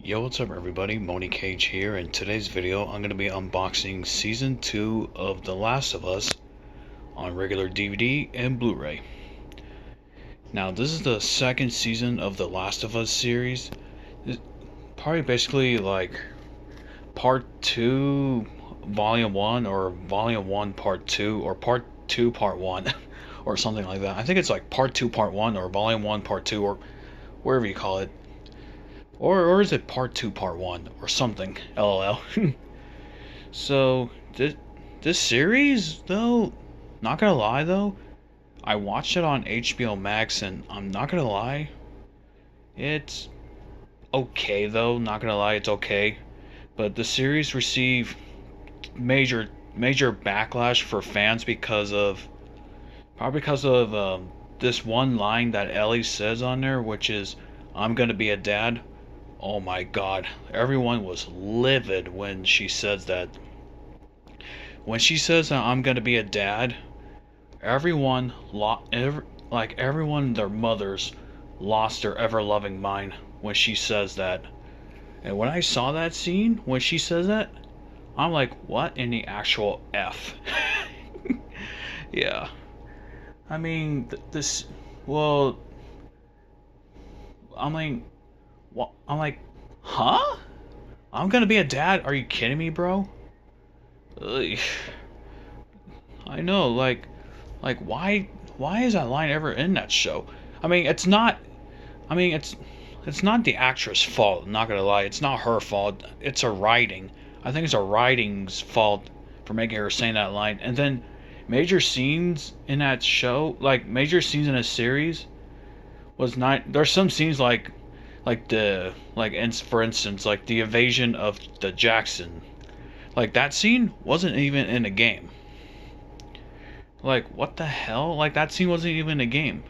Yo, what's up everybody? Moni Cage here. In today's video, I'm going to be unboxing Season 2 of The Last of Us on regular DVD and Blu-ray. Now, this is the second season of The Last of Us series. It's probably basically like Part 2, Volume 1, or Volume 1, Part 2, or Part 2, Part 1, or something like that. I think it's like Part 2, Part 1, or Volume 1, Part 2, or wherever you call it. Or is it part 2, part 1, or something? LOL. So, this series, though, not gonna lie, though, I watched it on HBO Max, and I'm not gonna lie, it's okay, though, not gonna lie, it's okay. But the series received major backlash for fans probably because of this one line that Ellie says on there, which is, "I'm gonna be a dad." Oh my god, everyone was livid when she says that. When she says that I'm gonna be a dad, everyone, their mothers, lost their ever-loving mind when she says that. And when I saw that scene, when she says that, I'm like, what in the actual F? Yeah. I mean, well, I'm like, what? I'm like, huh? I'm gonna be a dad? Are you kidding me, bro? Ugh. I know, like why is that line ever in that show? I mean, it's not. I mean, it's not the actress' fault. I'm not gonna lie, it's not her fault. It's her writing. I think it's her writing's fault for making her saying that line. And then major scenes in that show, like major scenes in a series, was not. There's some scenes for instance, like the invasion of the Jackson. Like that scene wasn't even in the game. Like, what the hell? Like, that scene wasn't even in the game.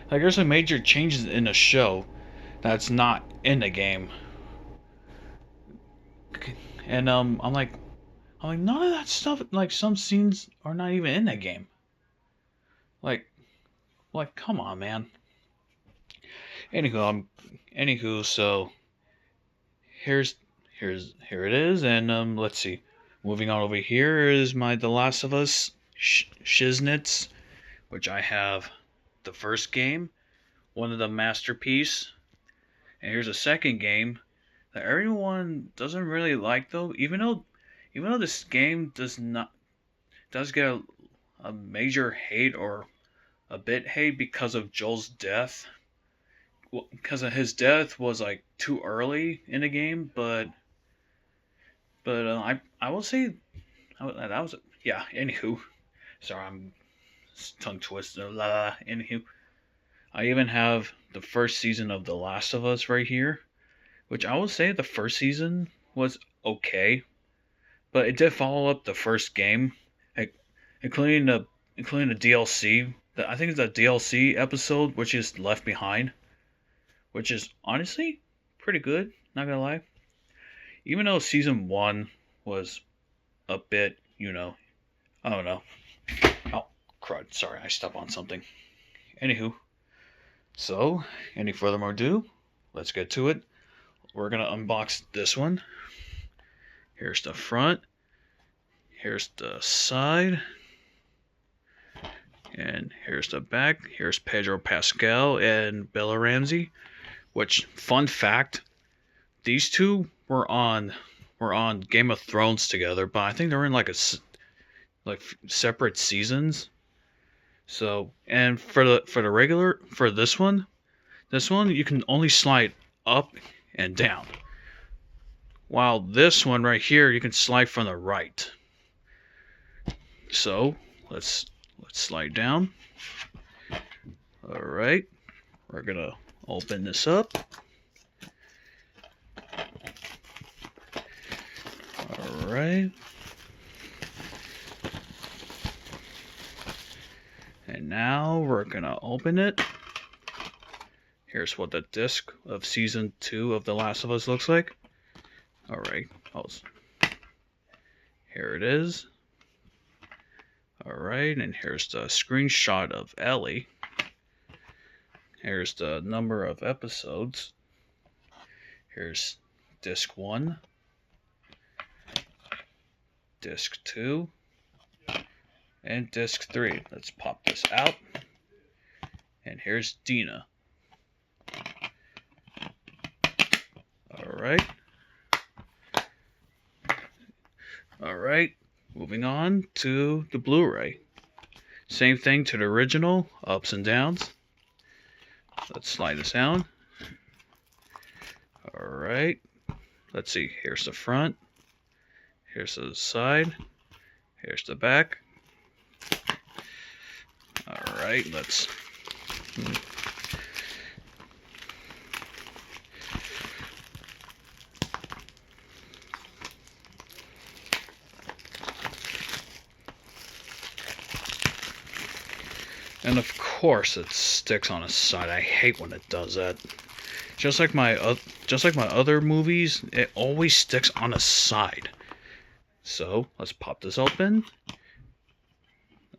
Like, there's some major changes in the show that's not in the game. And, I'm like, none of that stuff, like, some scenes are not even in the game. Like, come on, man. Anywho, so, here's, here it is, and, let's see. Moving on over here is my The Last of Us shiznits, which I have the first game, one of the masterpiece, and here's a second game that everyone doesn't really like though. Even though this game does get a major hate or a bit hate because of Joel's death. Well, because of his death was like too early in the game, but I will say that was yeah. Anywho, sorry, I'm tongue twisted. Anywho, I even have the first season of The Last of Us right here, which I will say the first season was okay, but it did follow up the first game, including the DLC. I think it's the DLC episode, which is Left Behind, which is honestly pretty good. Not gonna lie, even though season one was a bit, I don't know. Oh, crud! Sorry, I stepped on something. Anywho, so any further ado, let's get to it. We're gonna unbox this one. Here's the front. Here's the side. And here's the back. Here's Pedro Pascal and Bella Ramsey. Which, fun fact, these two were on Game of Thrones together, but I think they're in like separate seasons. So, and for this one you can only slide up and down. While this one right here you can slide from the right. So, let's slide down. All right, we're gonna open this up. All right, and now we're gonna open it. Here's what the disc of season 2 of The Last of Us looks like. All right, here it is. All right, and here's the screenshot of Ellie. Here's the number of episodes. Here's disc 1, disc 2, and disc 3. Let's pop this out. And here's Dina. Alright. Alright. Moving on to the Blu-ray. Same thing to the original, ups and downs. Let's slide this down. Alright. Let's see. Here's the front. Here's the side. Here's the back. Alright, let's... And of course it sticks on its side. I hate when it does that. Just like my other movies, it always sticks on its side. So let's pop this open.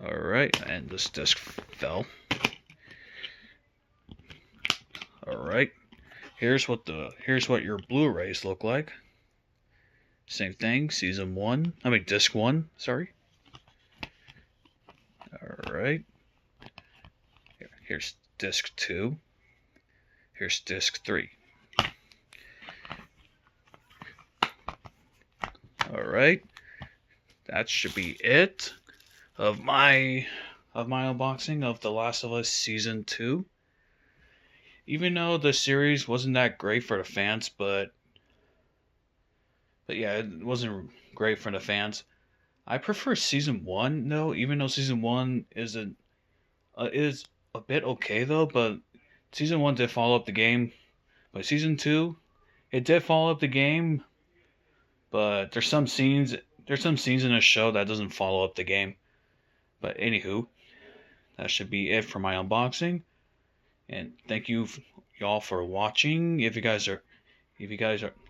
Alright, and this disc fell. Alright. Here's what your Blu-rays look like. Same thing, disc 1, sorry. Alright. Here's disc 2. Here's disc 3. Alright. That should be it of my unboxing of The Last of Us Season 2. Even though the series wasn't that great for the fans, but yeah, it wasn't great for the fans. I prefer Season 1 though, even though Season 1 is a bit okay though, but Season 1 did follow up the game. But Season 2, it did follow up the game, but there's some scenes in the show that doesn't follow up the game. But anywho, that should be it for my unboxing. And thank you y'all for watching. If you guys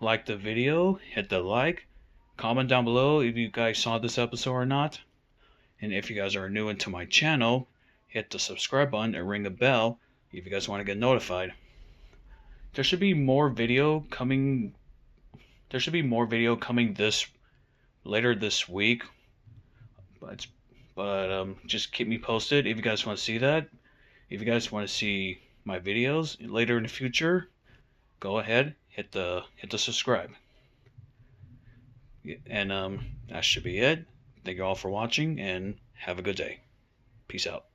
like the video, hit the like, comment down below if you guys saw this episode or not. And if you guys are new into my channel, hit the subscribe button and ring the bell if you guys want to get notified. There should be more video coming. Later this week. But just keep me posted if you guys want to see that. If you guys want to see my videos later in the future, go ahead, hit the subscribe. And that should be it. Thank you all for watching and have a good day. Peace out.